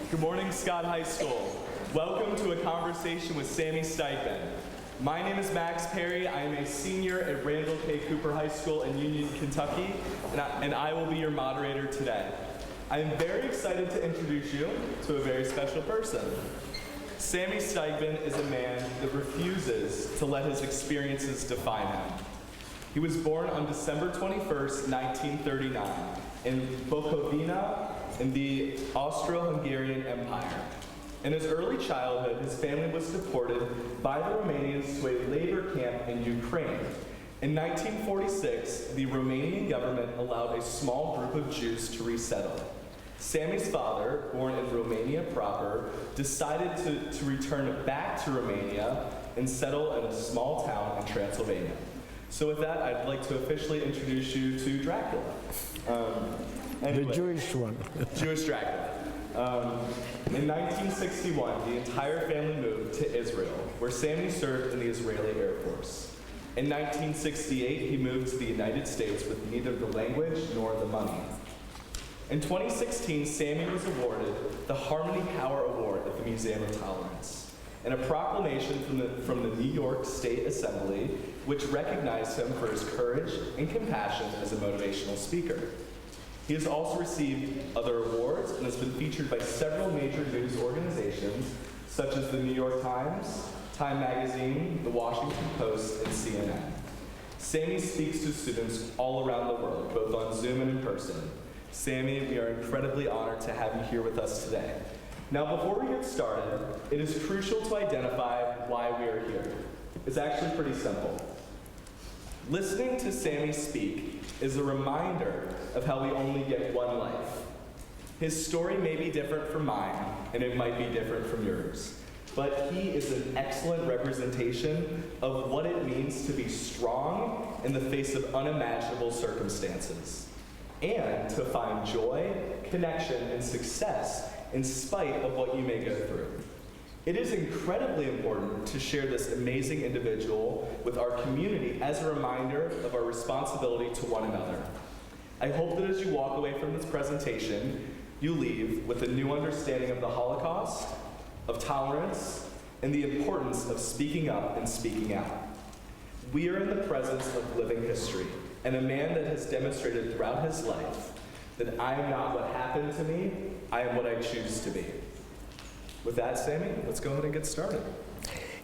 Good morning, Scott High School. Welcome to a conversation with Sami Steigman. My name is Max Perry. I am a senior at Randall K. Cooper High School in Union, Kentucky, and I will be your moderator today. I am very excited to introduce you to a very special person. Sami Steigman is a man that refuses to let his experiences define him. He was born on December 21st, 1939, in Bukovina in the Austro-Hungarian Empire. In his early childhood, his family was deported by the Romanians to a labor camp in Ukraine. In 1946, the Romanian government allowed a small group of Jews to resettle. Sami's father, born in Romania proper, decided to return back to Romania and settle in a small town in Transylvania. So with that, I'd like to officially introduce you to Dracula. The Jewish one. Jewish Dracula. In 1961, the entire family moved to Israel, where Sami served in the Israeli Air Force. In 1968, he moved to the United States with neither the language nor the money. In 2016, Sami was awarded the Harmony Power Award at the Museum of Tolerance, and a proclamation from the New York State Assembly, which recognized him for his courage and compassion as a motivational speaker. He has also received other awards and has been featured by several major news organizations, such as the New York Times, Time Magazine, the Washington Post, and CNN. Sami speaks to students all around the world, both on Zoom and in person. Sami, we are incredibly honored to have you here with us today. Now, before we get started, it is crucial to identify why we are here. It's actually pretty simple. Listening to Sami speak is a reminder of how we only get one life. His story may be different from mine, and it might be different from yours, but he is an excellent representation of what it means to be strong in the face of unimaginable circumstances, and to find joy, connection, and success in spite of what you may go through. It is incredibly important to share this amazing individual with our community as a reminder of our responsibility to one another. I hope that as you walk away from this presentation, you leave with a new understanding of the Holocaust, of tolerance, and the importance of speaking up and speaking out. We are in the presence of living history, and a man that has demonstrated throughout his life that I am not what happened to me, I am what I choose to be. With that, Sami, let's go ahead and get started.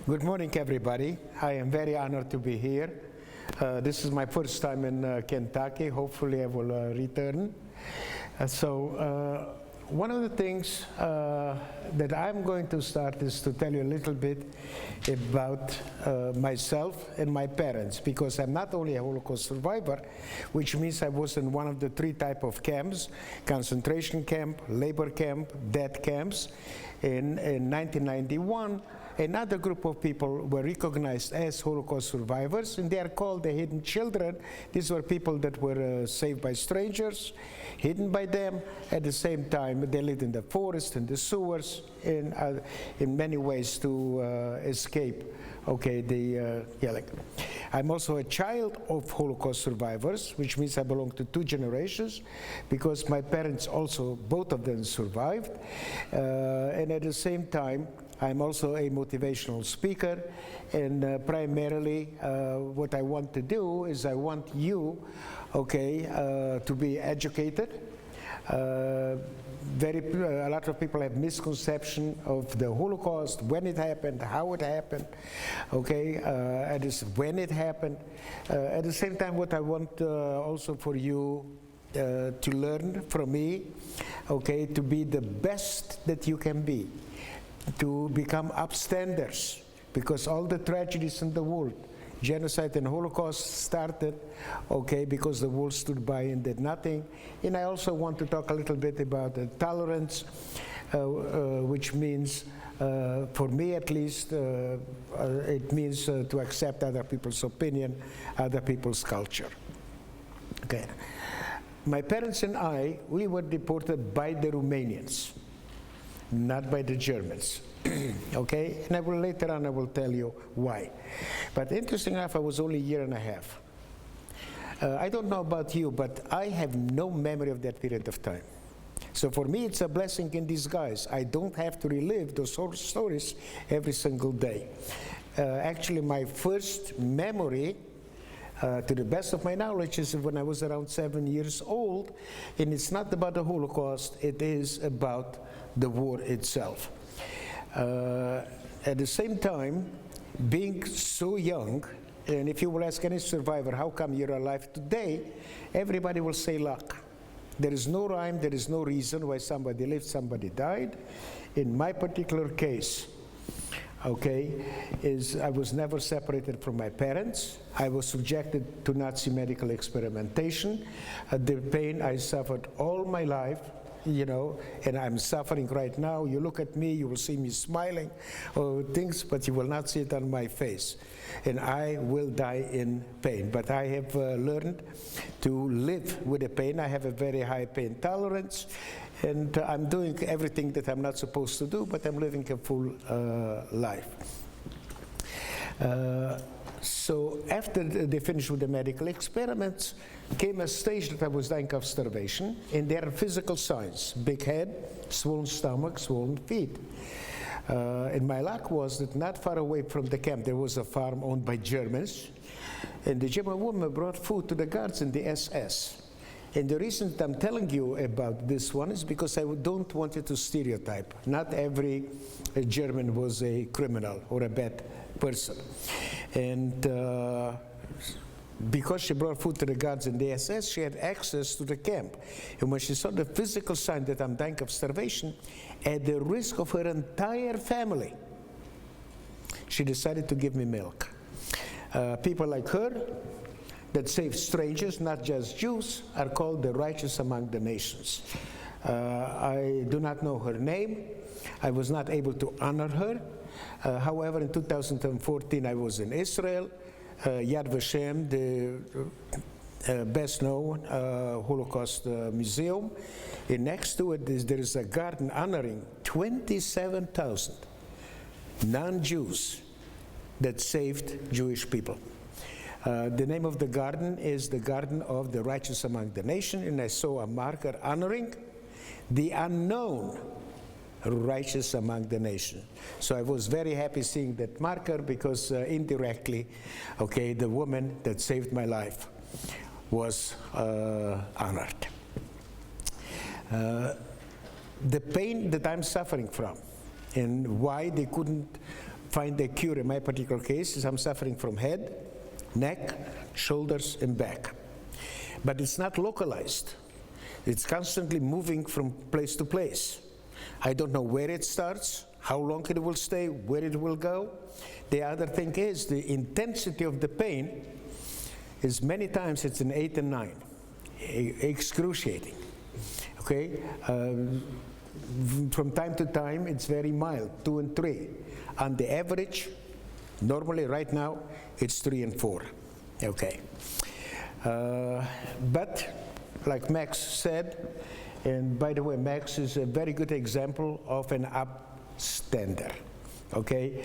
Good morning, everybody. I am very honored to be here. This is my first time in Kentucky. Hopefully I will return. One of the things that I'm going to start is to tell you a little bit about myself and my parents, because I'm not only a Holocaust survivor, which means I was in one of the three types of camps: concentration camp, labor camp, death camps. In 1991, another group of people were recognized as Holocaust survivors, and they are called the hidden children. These were people that were saved by strangers, hidden by them. At the same time, they lived in the forest, in the sewers, in many ways to escape. I'm also a child of Holocaust survivors, which means I belong to two generations, because my parents also, both of them, survived. And at the same time, I'm also a motivational speaker, and primarily what I want to do is I want you, to be educated. A lot of people have misconception of the Holocaust, when it happened, how it happened, when it happened. At the same time, what I want also for you to learn from me, to be the best that you can be, to become upstanders, because all the tragedies in the world, genocide and Holocaust, started because the world stood by and did nothing. And I also want to talk a little bit about tolerance, which means, for me at least, it means to accept other people's opinion, other people's culture. My parents and I, we were deported by the Romanians, not by the Germans. And I will later on I will tell you why. But interesting enough, I was only a year and a half. I don't know about you, but I have no memory of that period of time. So for me, it's a blessing in disguise. I don't have to relive those horror stories every single day. Actually, my first memory, to the best of my knowledge, is when I was around 7 years old, and it's not about the Holocaust, it is about the war itself. At the same time, being so young, and if you will ask any survivor, how come you're alive today, everybody will say luck. There is no rhyme, there is no reason why somebody lived, somebody died. In my particular case, okay, I was never separated from my parents. I was subjected to Nazi medical experimentation. The pain I suffered all my life, you know, and I'm suffering right now. You look at me, you will see me smiling or things, but you will not see it on my face. And I will die in pain. But I have learned to live with the pain. I have a very high pain tolerance, and I'm doing everything that I'm not supposed to do, but I'm living a full life. So after they finished with the medical experiments, came a stage that I was dying of starvation, and there are physical signs: big head, swollen stomach, swollen feet. And my luck was that not far away from the camp there was a farm owned by Germans, and the German woman brought food to the guards in the SS. And the reason that I'm telling you about this one is because I don't want you to stereotype. Not every German was a criminal or a bad person. And because she brought food to the guards in the SS, she had access to the camp. And when she saw the physical sign that I'm dying of starvation, at the risk of her entire family, she decided to give me milk. People like her that save strangers, not just Jews, are called the righteous among the nations. I do not know her name. I was not able to honor her. However, in 2014, I was in Israel. Yad Vashem, the best known Holocaust museum. And next to it there is a garden honoring 27,000 non-Jews that saved Jewish people. The name of the garden is the Garden of the Righteous Among the Nation, and I saw a marker honoring the unknown righteous among the nation. So I was very happy seeing that marker because indirectly, okay, the woman that saved my life was honored. The pain that I'm suffering from and why they couldn't find a cure in my particular case is I'm suffering from head, neck, shoulders, and back. But it's not localized. It's constantly moving from place to place. I don't know where it starts, how long it will stay, where it will go. The other thing is the intensity of the pain is many times it's an 8 and 9, excruciating. Okay, from time to time it's very mild, 2 and 3. On the average, normally right now it's 3 and 4. Okay, but like Max said. And by the way, Max is a very good example of an upstander, okay?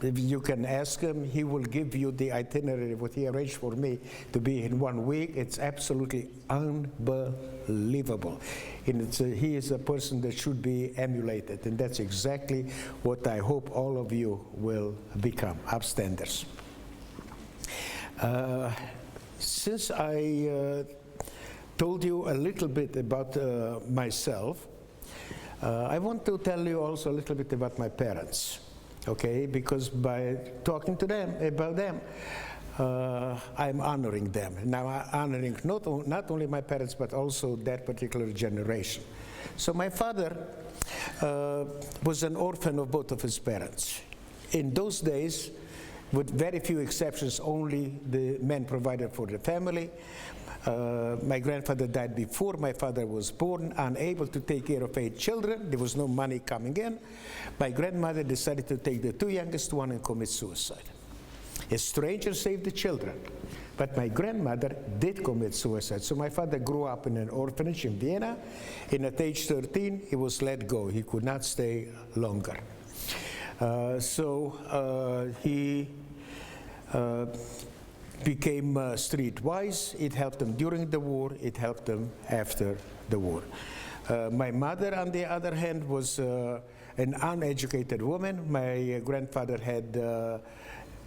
If you can ask him, he will give you the itinerary, what he arranged for me to be in 1 week. It's absolutely unbelievable. And he is a person that should be emulated, and that's exactly what I hope all of you will become, upstanders. Since I told you a little bit about myself, I want to tell you also a little bit about my parents, okay? Because by talking to them about them, I'm honoring them. Now I'm honoring not only my parents, but also that particular generation. So my father was an orphan of both of his parents. In those days, with very few exceptions, only the men provided for the family. My grandfather died before my father was born, unable to take care of 8 children. There was no money coming in. My grandmother decided to take the 2 youngest one and commit suicide. A stranger saved the children, but my grandmother did commit suicide. So my father grew up in an orphanage in Vienna, and at age 13, he was let go. He could not stay longer. He became streetwise. It helped him during the war. It helped him after the war. My mother, on the other hand, was an uneducated woman. My grandfather had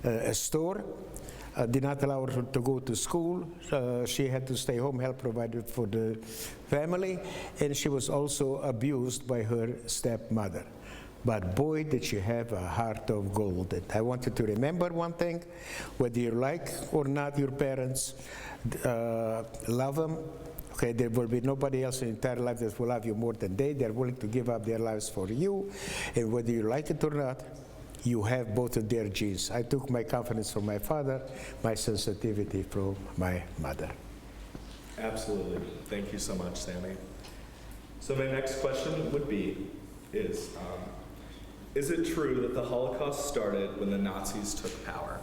a store, did not allow her to go to school. She had to stay home, help provided for the family, and she was also abused by her stepmother. But boy, did she have a heart of gold. And I want you to remember one thing, whether you like or not your parents, love them. Okay, there will be nobody else in your entire life that will love you more than they. They're willing to give up their lives for you. And whether you like it or not, you have both of their genes. I took my confidence from my father, my sensitivity from my mother. Absolutely. Thank you so much, Sami. So my next question would be, is it true that the Holocaust started when the Nazis took power?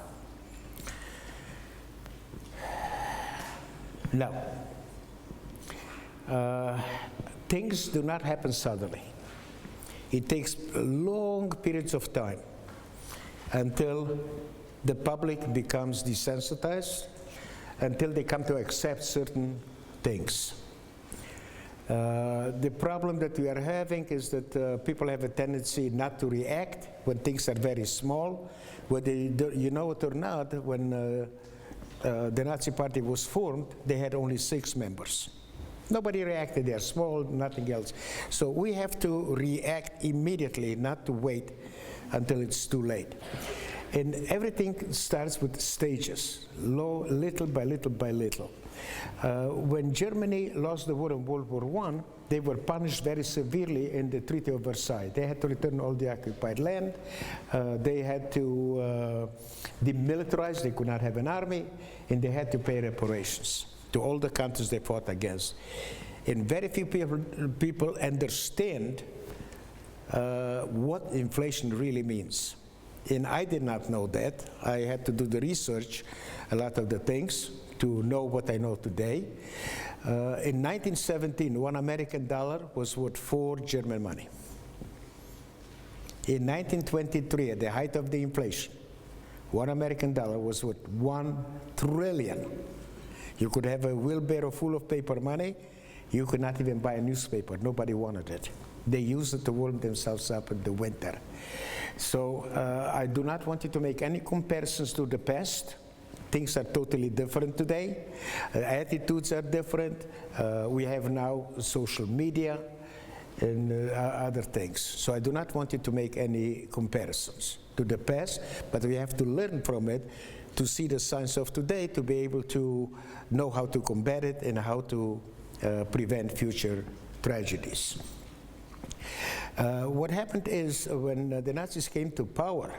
No. Things do not happen suddenly. It takes long periods of time until the public becomes desensitized, until they come to accept certain things. The problem that we are having is that people have a tendency not to react when things are very small. Whether you know it or not, when the Nazi Party was formed, they had only 6 members. Nobody reacted. They're small, nothing else. So we have to react immediately, not to wait until it's too late. And everything starts with stages, little by little by little. When Germany lost the war in World War I, they were punished very severely in the Treaty of Versailles. They had to return all the occupied land. They had to demilitarize. They could not have an army. And they had to pay reparations to all the countries they fought against. And very few people understand what inflation really means. And I did not know that. I had to do the research, a lot of the things, to know what I know today. In 1917, $1 American dollar was worth 4 German money. In 1923, at the height of the inflation, $1 American dollar was worth 1 trillion. You could have a wheelbarrow full of paper money. You could not even buy a newspaper. Nobody wanted it. They used it to warm themselves up in the winter. So I do not want you to make any comparisons to the past. Things are totally different today. Attitudes are different. We have now social media and other things. So I do not want you to make any comparisons to the past, but we have to learn from it to see the signs of today, to be able to know how to combat it and how to prevent future tragedies. What happened is when the Nazis came to power,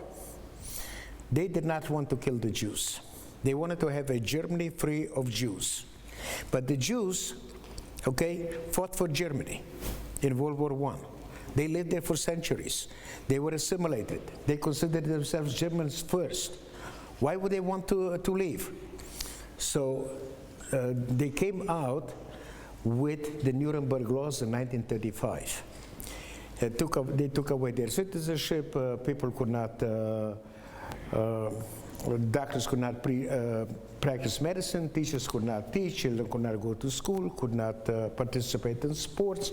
they did not want to kill the Jews. They wanted to have a Germany free of Jews. But the Jews, fought for Germany in World War I. They lived there for centuries. They were assimilated. They considered themselves Germans first. Why would they want to leave? So they came out with the Nuremberg laws in 1935. They took away their citizenship. People could not, doctors could not practice medicine, teachers could not teach, children could not go to school, could not participate in sports.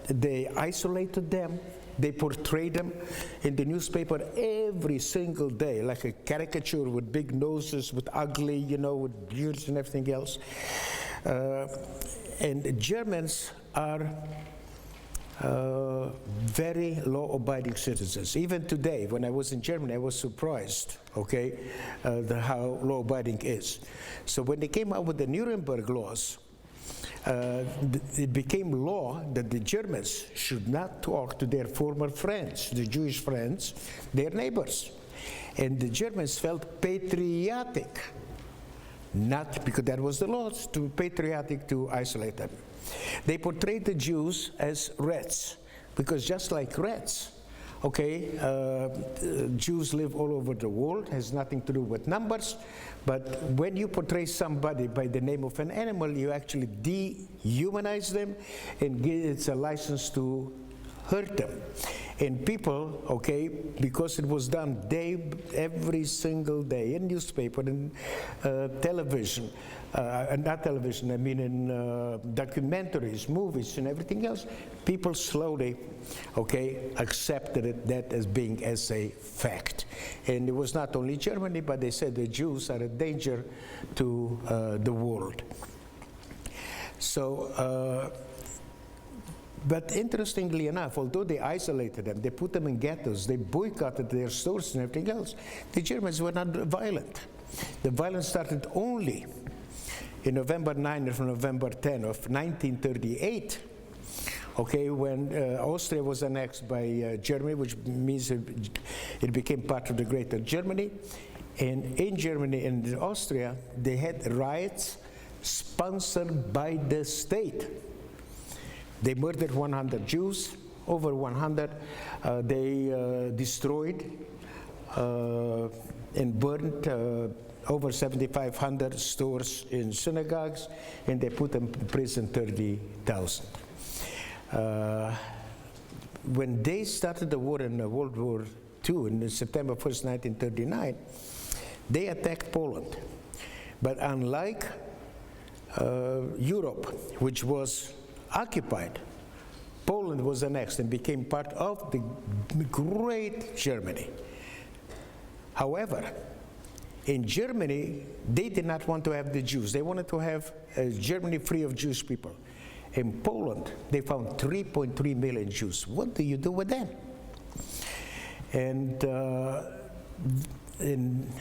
They isolated them. They portrayed them in the newspaper every single day, like a caricature with big noses, with ugly, with beards and everything else. And the Germans are very law-abiding citizens. Even today, when I was in Germany, I was surprised, how law-abiding is. So when they came out with the Nuremberg laws, it became law that the Germans should not talk to their former friends, the Jewish friends, their neighbors. And the Germans felt patriotic, not because that was the law, to patriotic to isolate them. They portrayed the Jews as rats, because just like rats, Jews live all over the world, has nothing to do with numbers, but when you portray somebody by the name of an animal, you actually dehumanize them, and it's a license to hurt them. And people, okay, because it was done every single day in newspaper and television, not television, I mean in documentaries, movies, and everything else, people slowly, okay, accepted that as being as a fact. And it was not only Germany, but they said the Jews are a danger to the world. So, but interestingly enough, although they isolated them, they put them in ghettos, they boycotted their stores and everything else, the Germans were not violent. The violence started only in November 9 and November 10 of 1938, okay, when Austria was annexed by Germany, which means it became part of the Greater Germany. And in Germany and in Austria, they had riots sponsored by the state. They murdered 100 Jews, over 100. They destroyed and burned over 7,500 stores in synagogues, and they put in prison 30,000. When they started the war in World War II, in September 1st, 1939, they attacked Poland. But unlike Europe, which was occupied, Poland was annexed and became part of the great Germany. However, in Germany, they did not want to have the Jews. They wanted to have Germany free of Jewish people. In Poland, they found 3.3 million Jews. What do you do with them? And in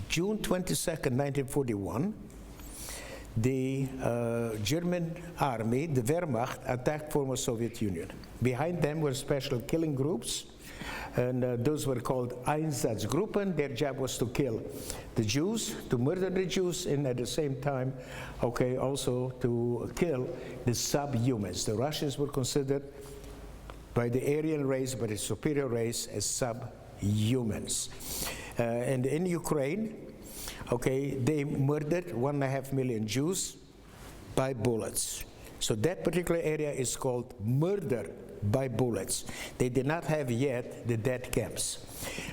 June 22nd, 1941, the German army, the Wehrmacht, attacked former Soviet Union. Behind them were special killing groups, and those were called Einsatzgruppen. Their job was to kill the Jews, to murder the Jews, and at the same time, okay, also to kill the subhumans. The Russians were considered by the Aryan race, by the superior race, as subhumans. And in Ukraine, okay, they murdered 1.5 million Jews by bullets. So that particular area is called murder by bullets. They did not have yet the death camps.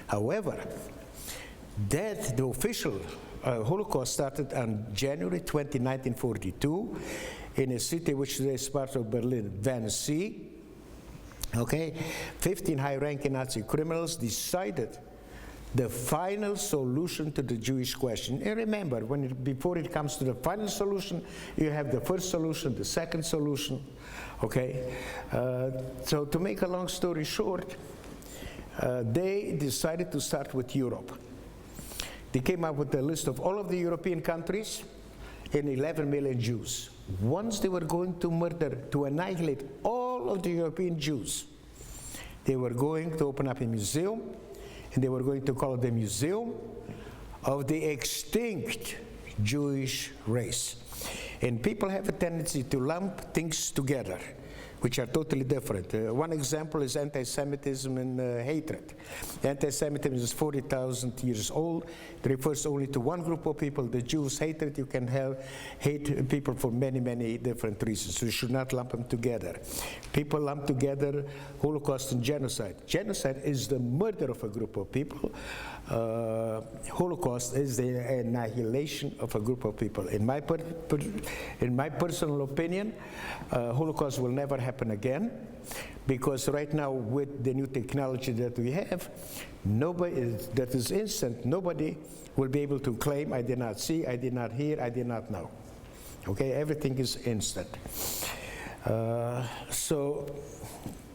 However, the official Holocaust started on January 20, 1942, in a city which is part of Berlin, Wannsee. Okay, 15 high-ranking Nazi criminals decided the final solution to the Jewish question. And remember, before it comes to the final solution, you have the first solution, the second solution, okay? So to make a long story short, they decided to start with Europe. They came up with a list of all of the European countries and 11 million Jews. Once they were going to murder, to annihilate all of the European Jews, they were going to open up a museum, and they were going to call it the Museum of the Extinct Jewish Race. And people have a tendency to lump things together, which are totally different. One example is anti-Semitism and hatred. Anti-Semitism is 40,000 years old. It refers only to one group of people, the Jews. Hatred, you can hate people for many, many different reasons. So you should not lump them together. People lump together Holocaust and genocide. Genocide is the murder of a group of people. Holocaust is the annihilation of a group of people. In my personal opinion, Holocaust will never happen again, because right now with the new technology that we have, that is instant, nobody will be able to claim, I did not see, I did not hear, I did not know. Okay, everything is instant. So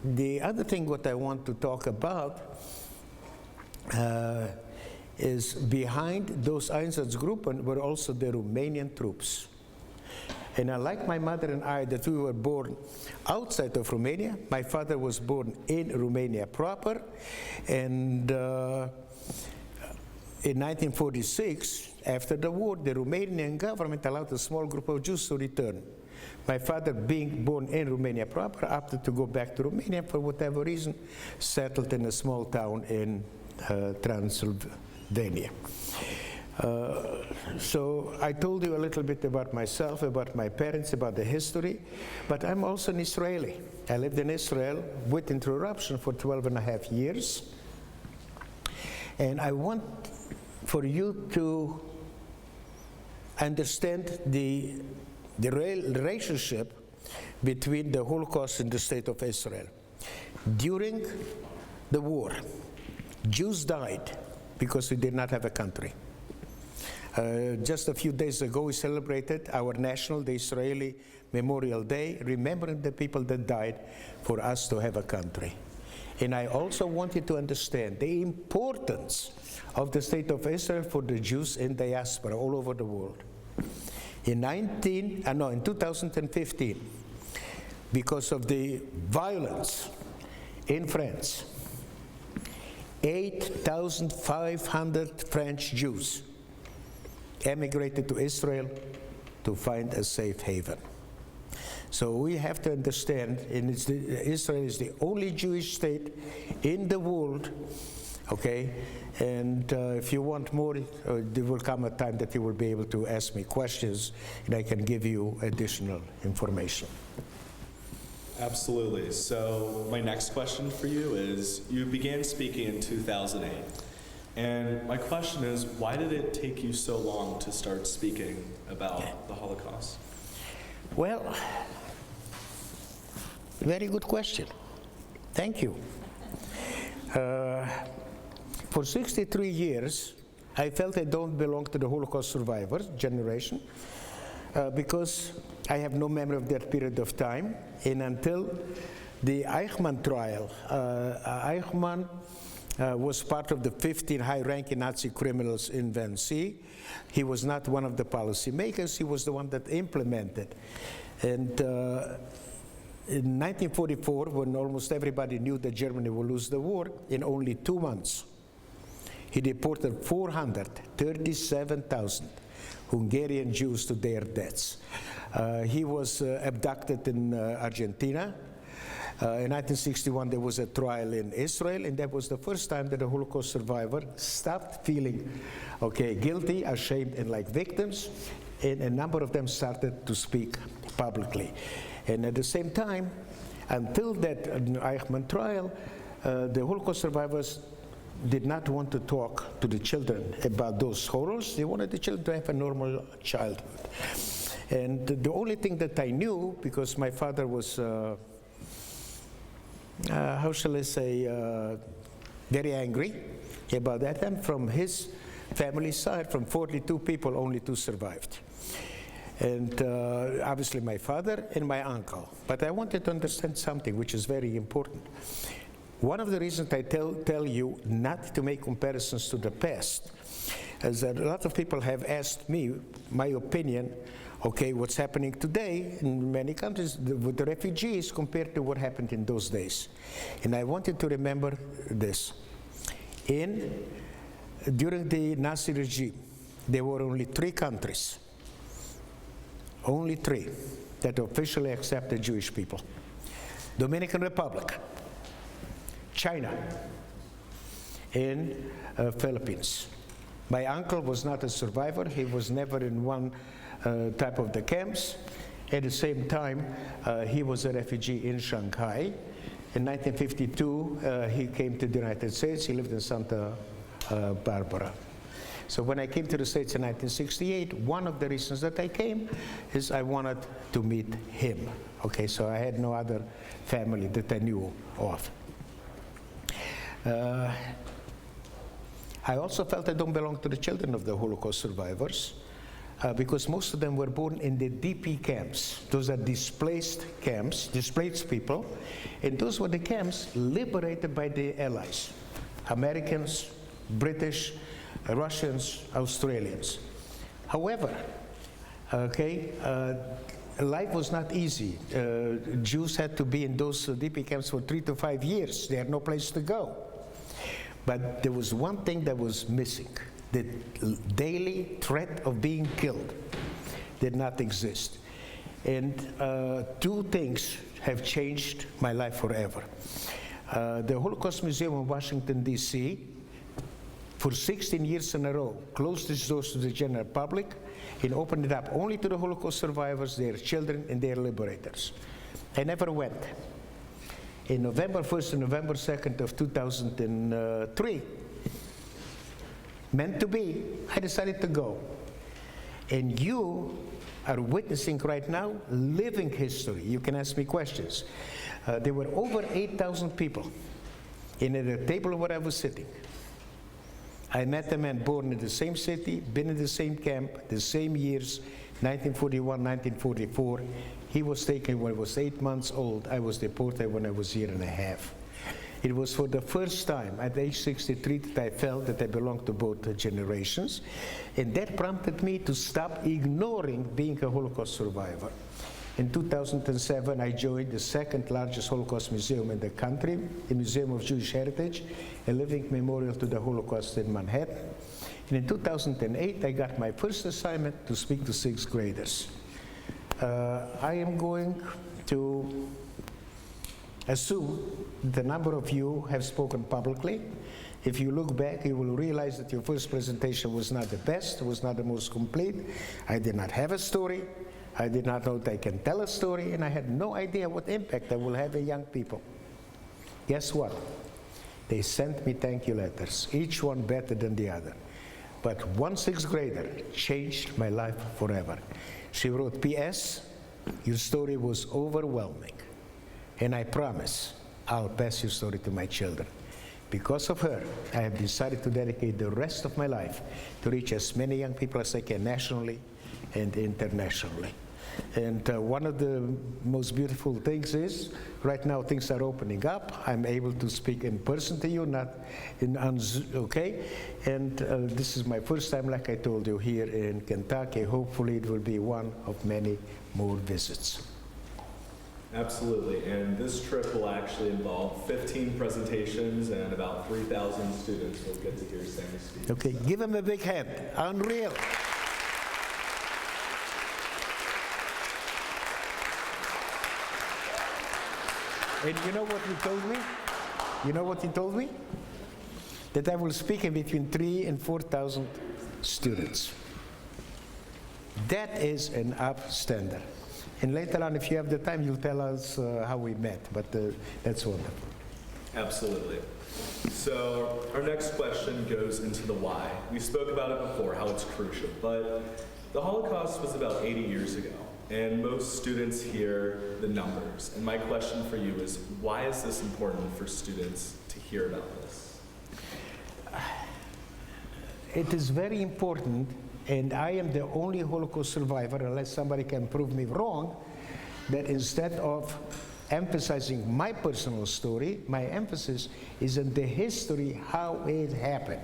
the other thing what I want to talk about is behind those Einsatzgruppen were also the Romanian troops. And unlike my mother and I, that we were born outside of Romania, my father was born in Romania proper, and in 1946, after the war, the Romanian government allowed a small group of Jews to return. My father, being born in Romania proper, opted to go back to Romania for whatever reason, settled in a small town in Transylvania. So I told you a little bit about myself, about my parents, about the history, but I'm also an Israeli. I lived in Israel with interruption for 12 and a half years. And I want for you to understand the relationship between the Holocaust and the state of Israel. During the war, Jews died because we did not have a country. Just a few days ago, we celebrated our national, the Israeli Memorial Day, remembering the people that died for us to have a country. And I also want you to understand the importance of the state of Israel for the Jews in diaspora all over the world. In 2015, because of the violence in France, 8,500 French Jews emigrated to Israel to find a safe haven. So we have to understand, Israel is the only Jewish state in the world, okay? And if you want more, there will come a time that you will be able to ask me questions, and I can give you additional information. Absolutely. So my next question for you is, you began speaking in 2008. And my question is, why did it take you so long to start speaking about the Holocaust? Well, very good question. Thank you. For 63 years, I felt I don't belong to the Holocaust survivors generation because I have no memory of that period of time. And until the Eichmann trial, Eichmann was part of the 15 high-ranking Nazi criminals in Wannsee. He was not one of the policymakers, he was the one that implemented. And in 1944, when almost everybody knew that Germany would lose the war, in only 2 months, he deported 437,000 Hungarian Jews to their deaths. He was abducted in Argentina. In 1961, there was a trial in Israel, and that was the first time that a Holocaust survivor stopped feeling, guilty, ashamed, and like victims, and a number of them started to speak publicly. And at the same time, until that Eichmann trial, the Holocaust survivors did not want to talk to the children about those horrors. They wanted the children to have a normal childhood. And the only thing that I knew, because my father was how shall I say, very angry about that. And from his family side, from 42 people, only 2 survived. And obviously my father and my uncle. But I wanted to understand something which is very important. One of the reasons I tell you not to make comparisons to the past is that a lot of people have asked me my opinion, what's happening today in many countries with the refugees compared to what happened in those days. And I wanted to remember this. During the Nazi regime, there were only 3 countries, only 3, that officially accepted Jewish people. Dominican Republic, China, and Philippines. My uncle was not a survivor. He was never in one type of the camps. At the same time, he was a refugee in Shanghai. In 1952, he came to the United States. He lived in Santa Barbara. So when I came to the States in 1968, one of the reasons that I came is I wanted to meet him. So I had no other family that I knew of. I also felt I don't belong to the children of the Holocaust survivors because most of them were born in the DP camps. Those are displaced camps, displaced people, and those were the camps liberated by the Allies, Americans, British, Russians, Australians. However, life was not easy. Jews had to be in those DP camps for 3 to 5 years. They had no place to go. But there was one thing that was missing. The daily threat of being killed did not exist. And 2 things have changed my life forever. The Holocaust Museum in Washington, D.C., for 16 years in a row, closed its doors to the general public and opened it up only to the Holocaust survivors, their children, and their liberators. I never went. in November 1st and November 2nd of 2003. Meant to be, I decided to go. And you are witnessing right now living history. You can ask me questions. There were over 8,000 people in the table where I was sitting. I met a man born in the same city, been in the same camp, the same years, 1941, 1944. He was taken when I was 8 months old. I was deported when I was a year and a half. It was for the first time at age 63 that I felt that I belonged to both generations. And that prompted me to stop ignoring being a Holocaust survivor. In 2007, I joined the second largest Holocaust museum in the country, the Museum of Jewish Heritage, a living memorial to the Holocaust in Manhattan. And in 2008, I got my first assignment to speak to sixth graders. I am going to assume the number of you have spoken publicly. If you look back, you will realize that your first presentation was not the best, was not the most complete. I did not have a story. I did not know that I can tell a story, and I had no idea what impact I will have on young people. Guess what? They sent me thank you letters, each one better than the other. But one sixth grader changed my life forever. She wrote, P.S., your story was overwhelming, and I promise I'll pass your story to my children. Because of her, I have decided to dedicate the rest of my life to reach as many young people as I can nationally and internationally. And one of the most beautiful things is, right now things are opening up. I'm able to speak in person to you, not on Zoom, okay? And this is my first time, like I told you, here in Kentucky. Hopefully it will be one of many more visits. Absolutely, and this trip will actually involve 15 presentations and about 3,000 students will get to hear Sami speak. Okay, give him a big hand. Unreal. And you know what he told me? You know what he told me? That I will speak in between 3,000 and 4,000 students. That is an upstander. And later on, if you have the time, you'll tell us how we met, but that's wonderful. Absolutely. So our next question goes into the why. We spoke about it before, how it's crucial, but the Holocaust was about 80 years ago. And most students hear the numbers. And my question for you is, why is this important for students to hear about this? It is very important, and I am the only Holocaust survivor, unless somebody can prove me wrong, that instead of emphasizing my personal story, my emphasis is on the history, how it happened.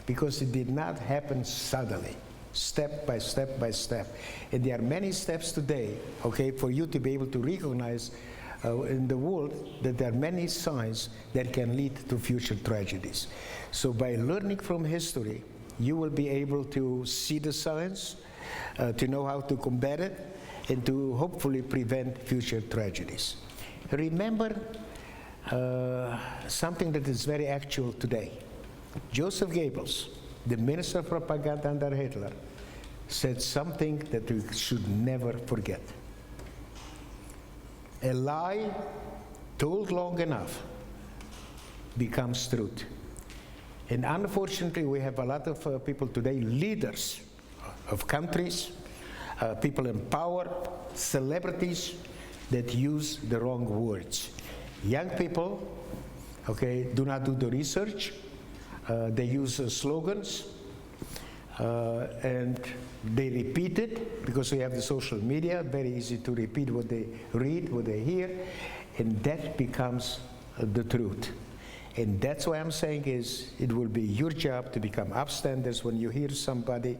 Because it did not happen suddenly. Step by step by step. And there are many steps today, okay, for you to be able to recognize in the world that there are many signs that can lead to future tragedies. So by learning from history, you will be able to see the signs, to know how to combat it, and to hopefully prevent future tragedies. Remember something that is very actual today. Joseph Goebbels, the minister of propaganda under Hitler, said something that we should never forget. A lie told long enough becomes truth. And unfortunately, we have a lot of people today, leaders of countries, people in power, celebrities, that use the wrong words. Young people, okay, do not do the research. They use slogans, and they repeat it because we have the social media, very easy to repeat what they read, what they hear, and that becomes the truth. And that's why I'm saying is it will be your job to become upstanders when you hear somebody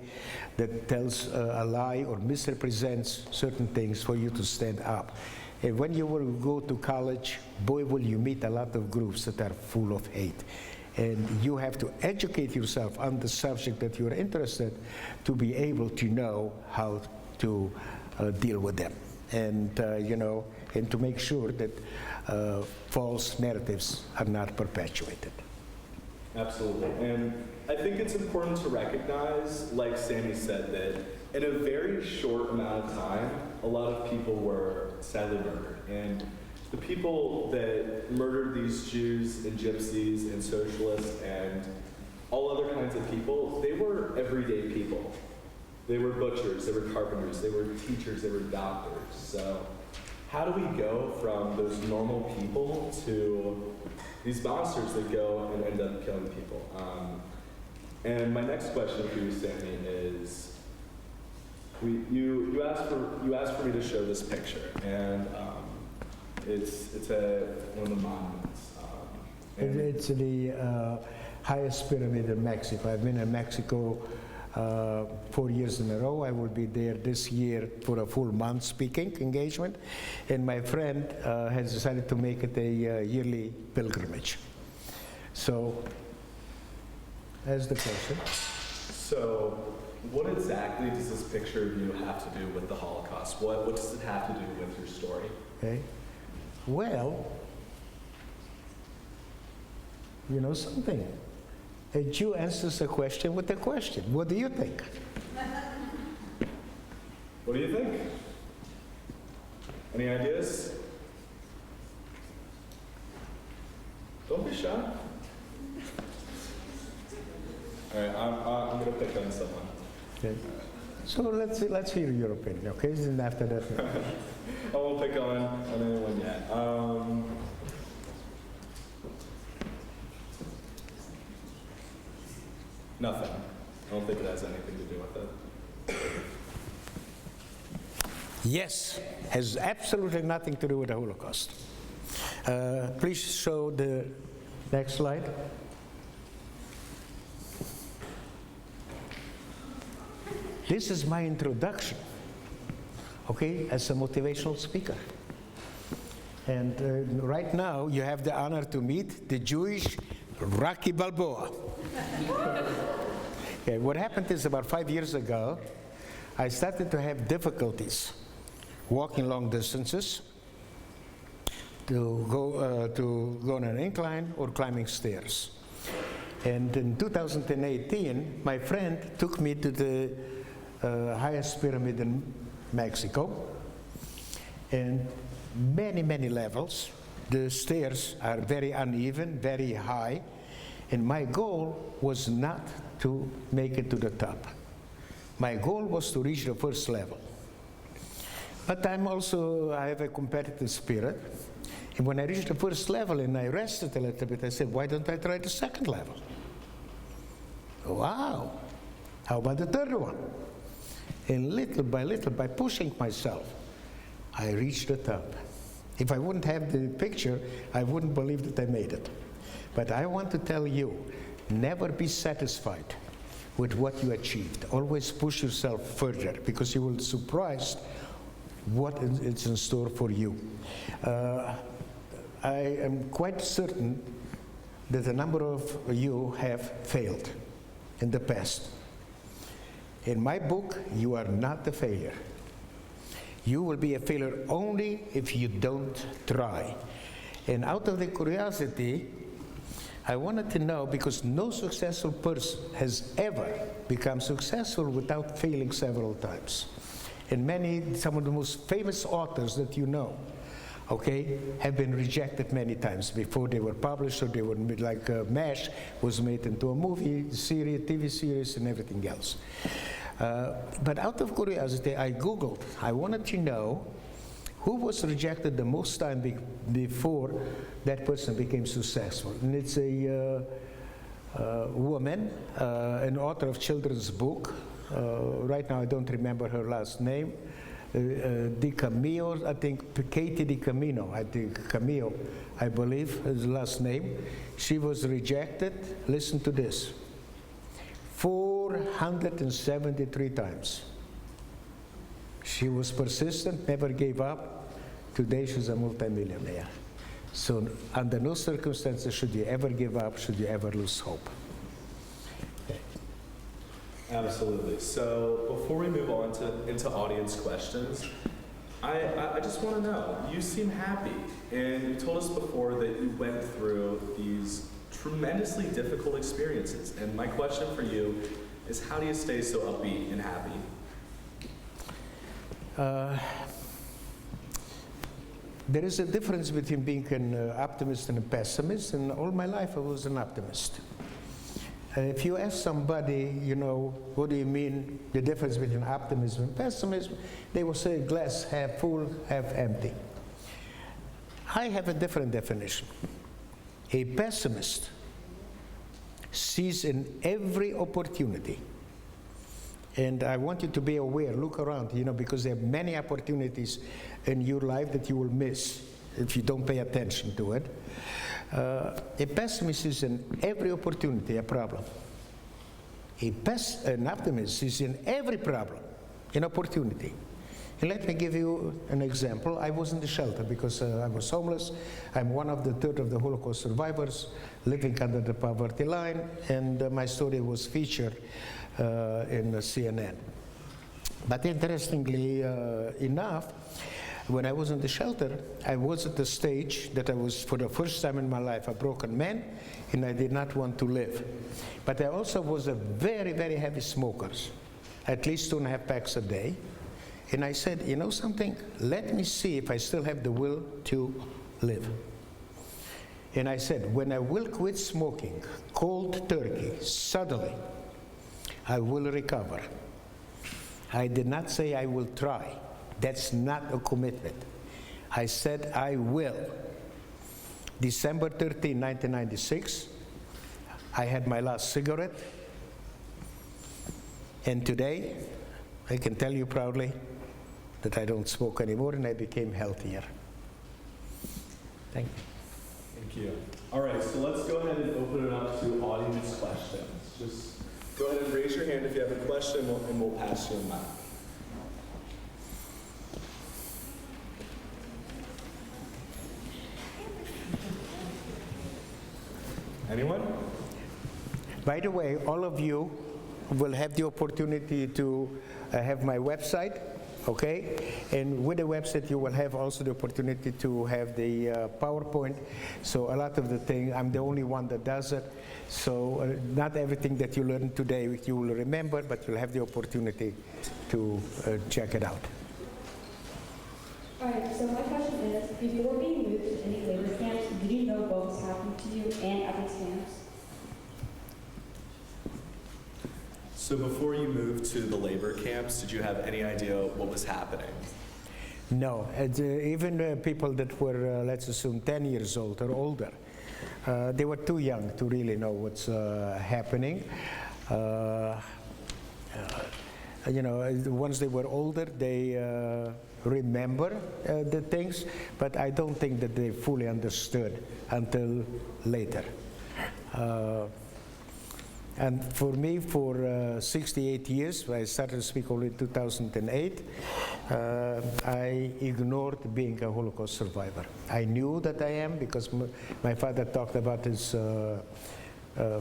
that tells a lie or misrepresents certain things, for you to stand up. And when you will go to college, boy, will you meet a lot of groups that are full of hate. And you have to educate yourself on the subject that you're interested to be able to know how to deal with them. And, you know, and to make sure that false narratives are not perpetuated. Absolutely. And I think it's important to recognize, like Sami said, that in a very short amount of time, a lot of people were sadly murdered. And the people that murdered these Jews and gypsies and socialists and all other kinds of people, they were everyday people. They were butchers, they were carpenters, they were teachers, they were doctors. So how do we go from those normal people to these monsters that go and end up killing people? And my next question for you, Sami, is you asked for me to show this picture, and it's one of the monuments. It's the highest pyramid in Mexico. I've been in Mexico 4 years in a row. I will be there this year for a full month speaking engagement, and my friend has decided to make it a yearly pilgrimage. So, that's the question. So, what exactly does this picture of you have to do with the Holocaust? What does it have to do with your story? Okay. Well, you know something. A Jew answers a question with a question. What do you think? What do you think? Any ideas? Don't be shy. All right, I'm going to pick on someone. Okay. So let's hear your opinion, okay? And after that, I won't pick on anyone yet. Nothing. I don't think it has anything to do with it. yes, has absolutely nothing to do with the Holocaust. Please show the next slide. This is my introduction, okay, as a motivational speaker. And right now, you have the honor to meet the Jewish Rocky Balboa. Okay, what happened is about 5 years ago, I started to have difficulties walking long distances, to go on an incline or climbing stairs. And in 2018, my friend took me to the highest pyramid in Mexico, and many levels. The stairs are very uneven, very high, and my goal was not to make it to the top. My goal was to reach the first level. But I have a competitive spirit, and when I reached the first level and I rested a little bit, I said, why don't I try the second level? Wow, how about the third one? And little by little, by pushing myself, I reached the top. If I wouldn't have the picture, I wouldn't believe that I made it. But I want to tell you, never be satisfied with what you achieved. Always push yourself further, because you will be surprised what is in store for you. I am quite certain that a number of you have failed in the past. In my book, you are not a failure. You will be a failure only if you don't try. And out of the curiosity, I wanted to know, because no successful person has ever become successful without failing several times. And some of the most famous authors that you know, okay, have been rejected many times before they were published, or they were made, like MASH was made into a movie series, TV series, and everything else. But out of curiosity, I Googled. I wanted to know who was rejected the most time before that person became successful. And it's a woman, an author of children's book. Right now I don't remember her last name. DiCamillo, I think, Katie DiCamino, Camillo, I believe is the last name. She was rejected, listen to this, 473 times. She was persistent, never gave up. Today she's a multimillionaire. So under no circumstances should you ever give up, should you ever lose hope. Absolutely. So before we move on into audience questions, I just want to know, you seem happy, and you told us before that you went through these tremendously difficult experiences. And my question for you is, how do you stay so upbeat and happy? There is a difference between being an optimist and a pessimist, and all my life I was an optimist. If you ask somebody, you know, what do you mean the difference between optimism and pessimism, they will say glass half full, half empty. I have a different definition. A pessimist sees in every opportunity, and I want you to be aware, look around, you know, because there are many opportunities in your life that you will miss if you don't pay attention to it. A pessimist sees in every opportunity a problem. An optimist sees in every problem an opportunity. And let me give you an example. I was in the shelter because I was homeless. I'm one of the third of the Holocaust survivors living under the poverty line, and my story was featured in CNN. But interestingly enough, when I was in the shelter, I was at the stage that I was, for the first time in my life, a broken man, and I did not want to live. But I also was a very, very heavy smoker, at least 2.5 packs a day. And I said, you know something, let me see if I still have the will to live. And I said, when I will quit smoking, cold turkey, suddenly, I will recover. I did not say I will try. That's not a commitment. I said I will. December 13, 1996, I had my last cigarette. And today, I can tell you proudly that I don't smoke anymore and I became healthier. Thank you. Thank you. All right, so let's go ahead and open it up to audience questions. Just go ahead and raise your hand if you have a question, and we'll pass you a mic. Anyone? By the way, all of you will have the opportunity to have my website, okay? And with the website, you will have also the opportunity to have the PowerPoint. So a lot of the things, I'm the only one that does it. So not everything that you learn today you will remember, but you'll have the opportunity to check it out. All right, so my question is, before being moved to any labor camps, did you know what was happening to you and at these camps? So before you moved to the labor camps, did you have any idea what was happening? No, even people that were, let's assume, 10 years old or older, they were too young to really know what's happening. You know, once they were older, they remember the things, but I don't think that they fully understood until later. And for me, for 68 years, I started to speak only in 2008, I ignored being a Holocaust survivor. I knew that I am because my father talked about his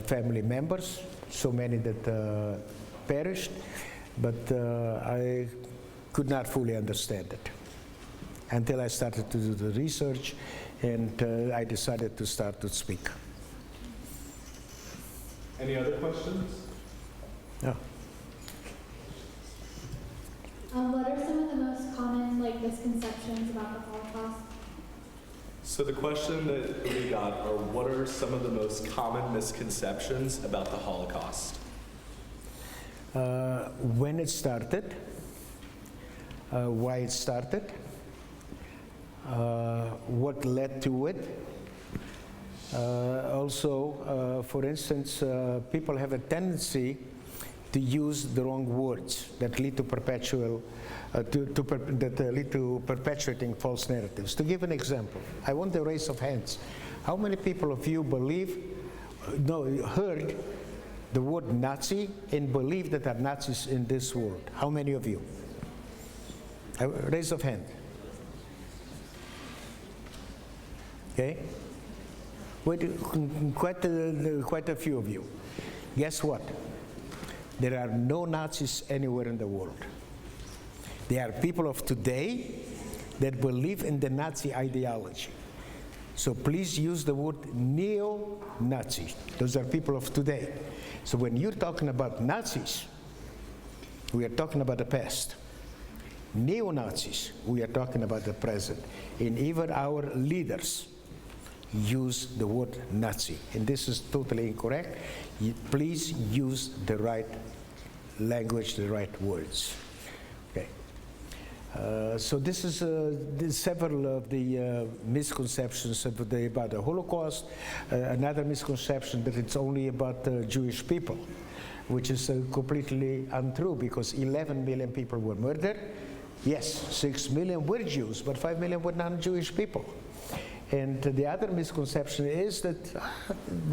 family members, so many that perished, but I could not fully understand it until I started to do the research and I decided to start to speak. Any other questions? No. What are some of the most common misconceptions about the Holocaust? So the question that we got are, what are some of the most common misconceptions about the Holocaust? When it started, why it started, what led to it. Also, for instance, people have a tendency to use the wrong words that lead to perpetuating false narratives. To give an example, I want a raise of hands. How many people of you heard the word Nazi and believe that there are Nazis in this world? How many of you? Raise of hand. Okay. Quite a few of you. Guess what? There are no Nazis anywhere in the world. There are people of today that believe in the Nazi ideology. So please use the word neo-Nazi. Those are people of today. So when you're talking about Nazis, we are talking about the past. Neo-Nazis, we are talking about the present, and even our leaders use the word Nazi, and this is totally incorrect. Please use the right language, the right words. Okay. So this is several of the misconceptions about the Holocaust. Another misconception that it's only about Jewish people, which is completely untrue, because 11 million people were murdered. Yes, 6 million were Jews, but 5 million were non-Jewish people. And the other misconception is that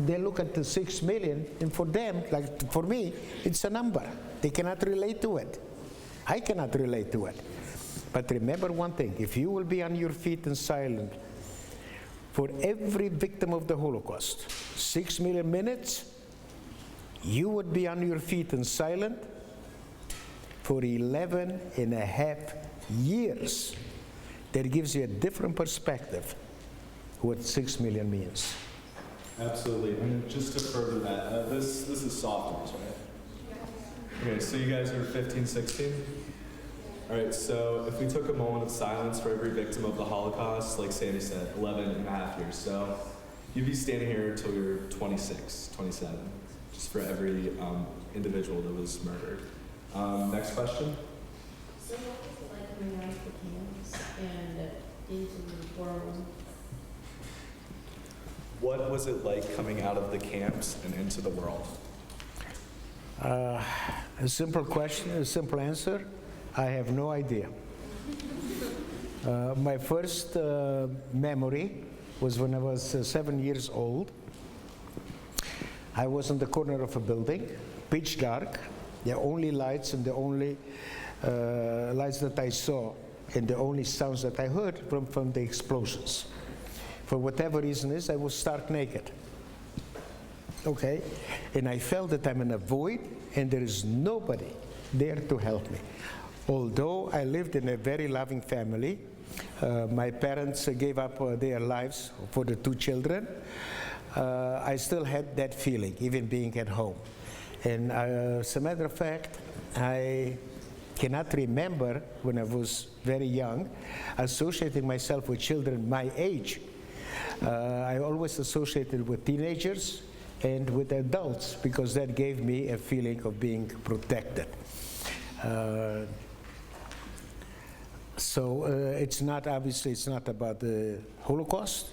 they look at the 6 million, and for them, like for me, it's a number. They cannot relate to it. I cannot relate to it. But remember one thing, if you will be on your feet and silent for every victim of the Holocaust, 6 million minutes, you would be on your feet and silent for 11 and a half years. That gives you a different perspective what 6 million means. Absolutely. And just to further that, this is sophomores, right? Okay, so you guys are 15, 16? All right, so if we took a moment of silence for every victim of the Holocaust, like Sami said, 11 and a half years, so you'd be standing here until you're 26, 27, just for every individual that was murdered. Next question. So what was it like coming out of the camps and into the world? What was it like coming out of the camps and into the world? A simple question, a simple answer. I have no idea. My first memory was when I was 7 years old. I was in the corner of a building, pitch dark. The only lights and the only lights that I saw and the only sounds that I heard from the explosions. For whatever reason is, I was stark naked. Okay? And I felt that I'm in a void and there is nobody there to help me. Although I lived in a very loving family, my parents gave up their lives for the 2 children. I still had that feeling, even being at home. And as a matter of fact, I cannot remember when I was very young associating myself with children my age. I always associated with teenagers and with adults because that gave me a feeling of being protected. So it's not, obviously, it's not about the Holocaust,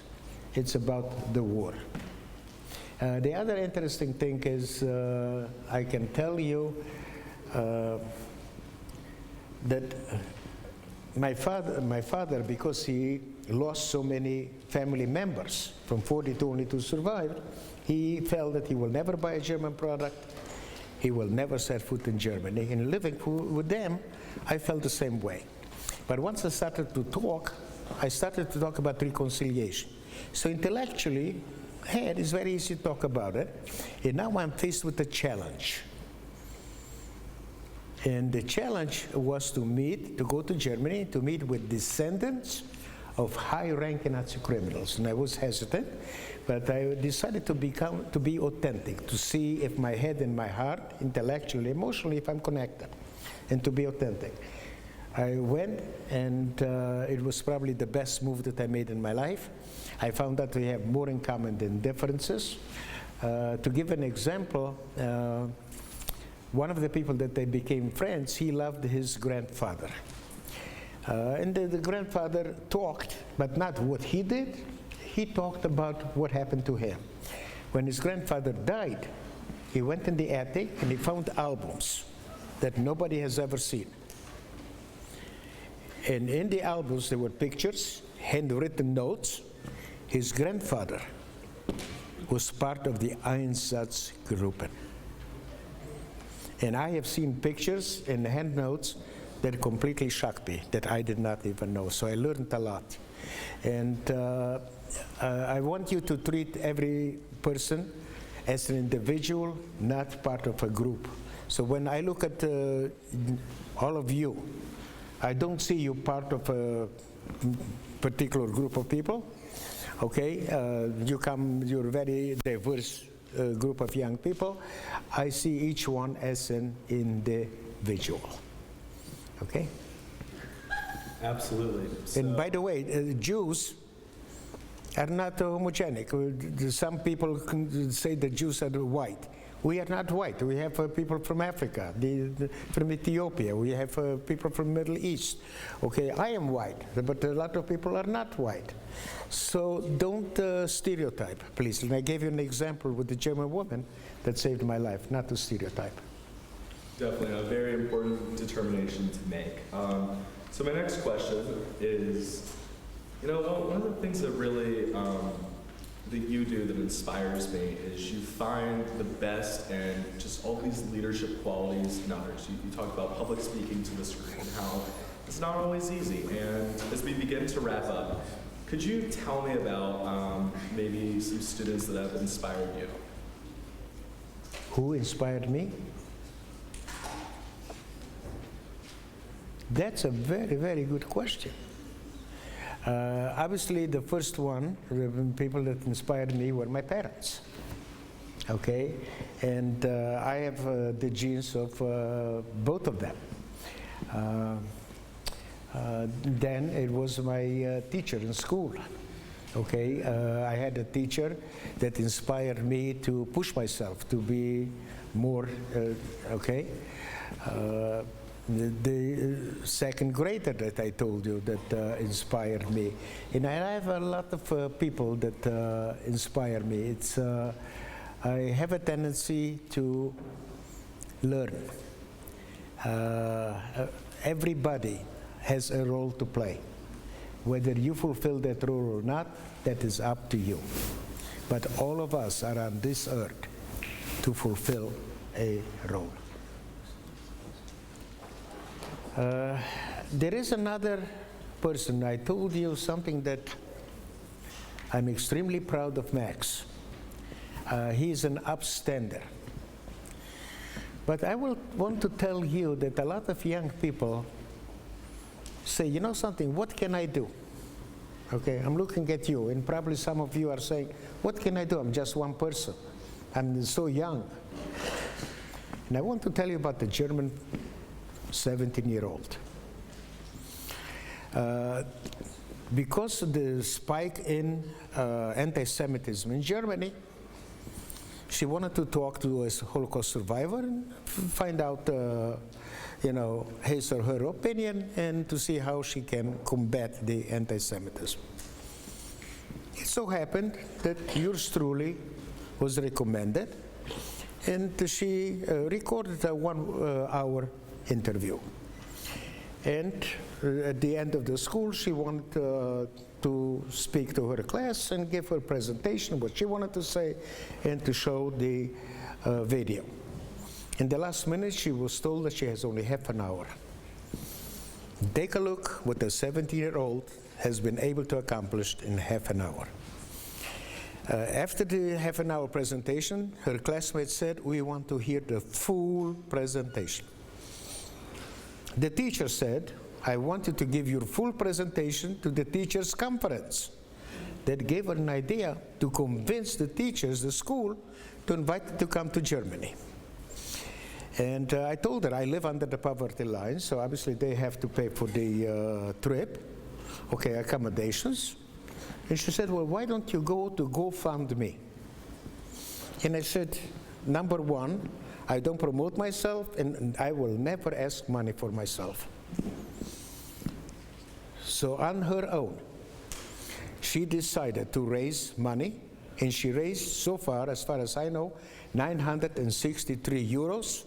it's about the war. The other interesting thing is, I can tell you that my father, because he lost so many family members, from 42 only to survive, he felt that he will never buy a German product, he will never set foot in Germany. And living with them, I felt the same way. But once I started to talk about reconciliation. So intellectually, hey, it's very easy to talk about it. And now I'm faced with a challenge. And the challenge was to go to Germany, to meet with descendants of high-ranking Nazi criminals. And I was hesitant, but I decided to be authentic, to see if my head and my heart, intellectually, emotionally, if I'm connected, and to be authentic. I went, and it was probably the best move that I made in my life. I found that we have more in common than differences. To give an example, one of the people that they became friends, he loved his grandfather. And the grandfather talked, but not what he did. He talked about what happened to him. When his grandfather died, he went in the attic and he found albums that nobody has ever seen. And in the albums, there were pictures, handwritten notes. His grandfather was part of the Einsatzgruppen. And I have seen pictures and hand notes that completely shocked me, that I did not even know. So I learned a lot. And I want you to treat every person as an individual, not part of a group. So when I look at all of you, I don't see you part of a particular group of people. Okay, you're a very diverse group of young people. I see each one as an individual. Okay? Absolutely. And by the way, Jews are not homogenic. Some people can say the Jews are white. We are not white. We have people from Africa, from Ethiopia. We have people from Middle East. Okay, I am white, but a lot of people are not white. So don't stereotype, please. And I gave you an example with the German woman that saved my life, not to stereotype. Definitely a very important determination to make. So my next question is, one of the things that really that you do that inspires me is you find the best and just all these leadership qualities in others. You talk about public speaking to this group and how it's not always easy. And as we begin to wrap up, could you tell me about maybe some students that have inspired you? Who inspired me? That's a very, very good question. Obviously, the first one, the people that inspired me were my parents. Okay? And I have the genes of both of them. Then it was my teacher in school. Okay? I had a teacher that inspired me to push myself to be more, okay? The second grader that I told you that inspired me. And I have a lot of people that inspire me. I have a tendency to learn. Everybody has a role to play. Whether you fulfill that role or not, that is up to you. But all of us are on this earth to fulfill a role. There is another person. I told you something that I'm extremely proud of Max. He's an upstander. But I will want to tell you that a lot of young people say, you know something, what can I do? Okay, I'm looking at you, and probably some of you are saying, what can I do? I'm just one person. I'm so young. And I want to tell you about the German 17-year-old. Because of the spike in anti-Semitism in Germany, she wanted to talk to a Holocaust survivor and find out, his or her opinion and to see how she can combat the anti-Semitism. It so happened that yours truly was recommended, and she recorded a 1-hour interview. And at the end of the school, she wanted to speak to her class and give her presentation, what she wanted to say, and to show the video. In the last minute, she was told that she has only half an hour. Take a look what a 17-year-old has been able to accomplish in half an hour. After the half-an-hour presentation, her classmates said, we want to hear the full presentation. The teacher said, I want you to give your full presentation to the teachers' conference. That gave her an idea to convince the teachers, the school, to invite her to come to Germany. And I told her, I live under the poverty line, so obviously they have to pay for the trip, okay, accommodations. And she said, well, why don't you go to GoFundMe? And I said, number one, I don't promote myself, and I will never ask money for myself. So on her own, she decided to raise money, and she raised so far as I know, 963 euros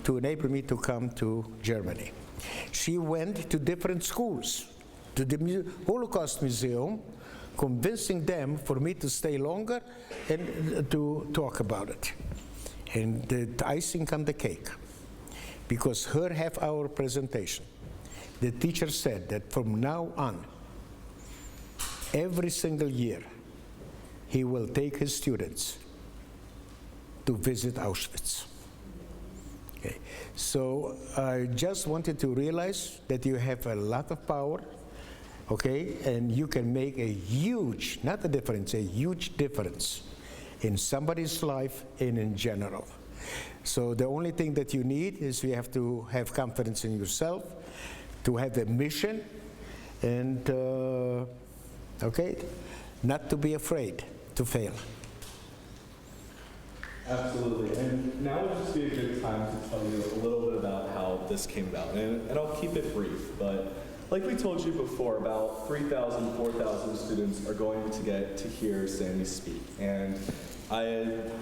to enable me to come to Germany. She went to different schools, to the Holocaust Museum, convincing them for me to stay longer and to talk about it. And the icing on the cake, because her half-hour presentation, the teacher said that from now on, every single year, he will take his students to visit Auschwitz. Okay. So I just wanted to realize that you have a lot of power, okay, and you can make a huge, not a difference, a huge difference in somebody's life and in general. So the only thing that you need is you have to have confidence in yourself, to have a mission, and okay, not to be afraid to fail. Absolutely. And now would just be a good time to tell you a little bit about how this came about. And I'll keep it brief, but like we told you before, about 3,000, 4,000 students are going to get to hear Sami speak. And I had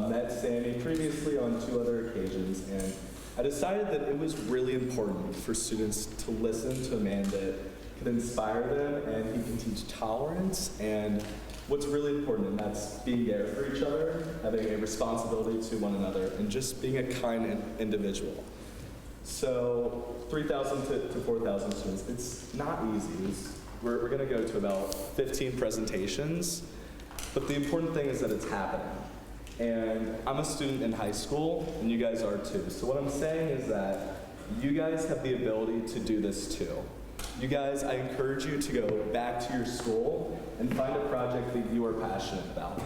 met Sami previously on 2 other occasions, and I decided that it was really important for students to listen to a man that could inspire them, and he can teach tolerance and what's really important, and that's being there for each other, having a responsibility to one another, and just being a kind individual. So 3,000 to 4,000 students, it's not easy. We're going to go to about 15 presentations, but the important thing is that it's happening. And I'm a student in high school, and you guys are too. So what I'm saying is that you guys have the ability to do this too. You guys, I encourage you to go back to your school and find a project that you are passionate about.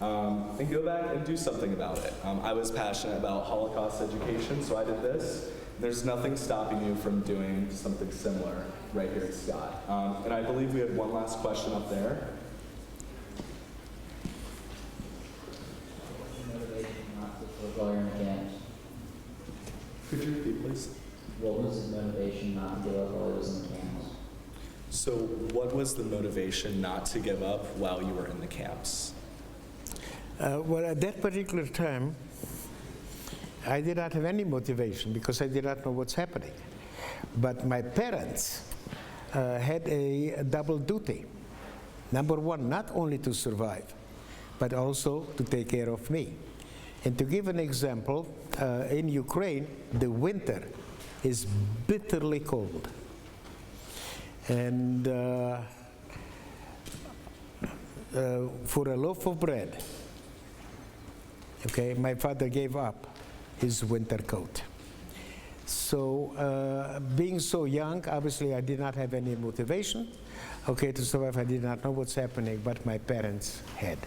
And go back and do something about it. I was passionate about Holocaust education, so I did this. There's nothing stopping you from doing something similar right here at Scott. And I believe we have one last question up there. Motivation not to fulfill your camps. Could you repeat, please? What was his motivation not to give up while he was in the camps? So what was the motivation not to give up while you were in the camps? Well, at that particular time, I did not have any motivation because I did not know what's happening. But my parents had a double duty. Number one, not only to survive, but also to take care of me. And to give an example, in Ukraine, the winter is bitterly cold. And for a loaf of bread, okay, my father gave up his winter coat. So being so young, obviously I did not have any motivation, okay, to survive. I did not know what's happening, but my parents had,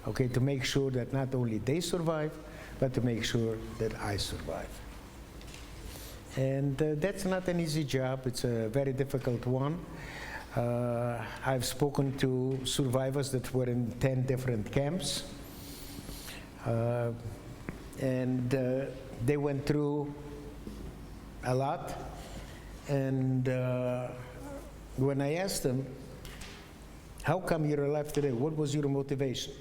okay, to make sure that not only they survive, but to make sure that I survive. And that's not an easy job. It's a very difficult one. I've spoken to survivors that were in 10 different camps. And they went through a lot. And when I asked them, how come you're alive today? What was your motivation?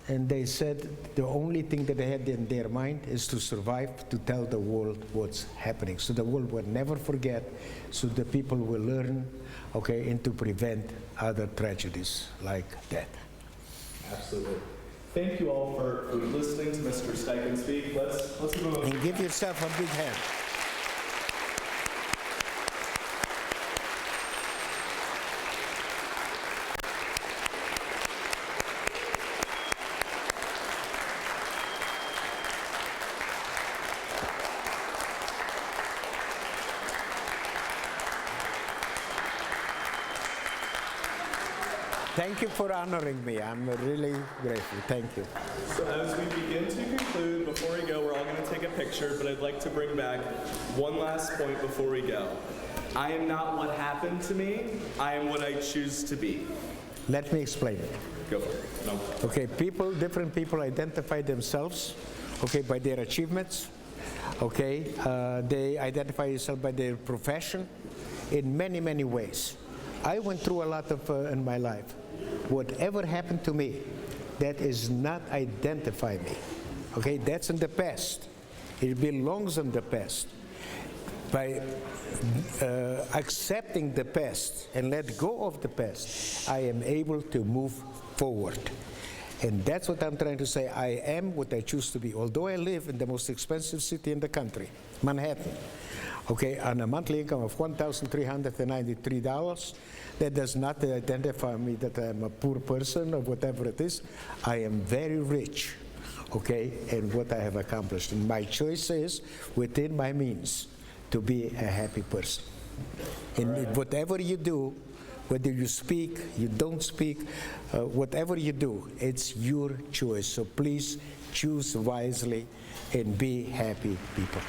And they said the only thing that they had in their mind is to survive, to tell the world what's happening. So the world will never forget, so the people will learn, okay, and to prevent other tragedies like that. Absolutely. Thank you all for listening to Mr. Steigman speak. Let's move on. And give yourself a big hand. Thank you for honoring me. I'm really grateful. Thank you. So as we begin to conclude, before we go, we're all going to take a picture, but I'd like to bring back one last point before we go. I am not what happened to me. I am what I choose to be. Let me explain it. Go for it. No. Okay, different people identify themselves, okay, by their achievements. Okay, they identify themselves by their profession in many, many ways. I went through a lot of in my life. Whatever happened to me, that is not identify me. Okay, that's in the past. It belongs in the past. By accepting the past and let go of the past, I am able to move forward. And that's what I'm trying to say. I am what I choose to be. Although I live in the most expensive city in the country, Manhattan, okay, on a monthly income of $1,393, that does not identify me that I'm a poor person or whatever it is. I am very rich, okay, in what I have accomplished. And my choice is, within my means, to be a happy person. And whatever you do, whether you speak, you don't speak, whatever you do, it's your choice. So please choose wisely and be happy people.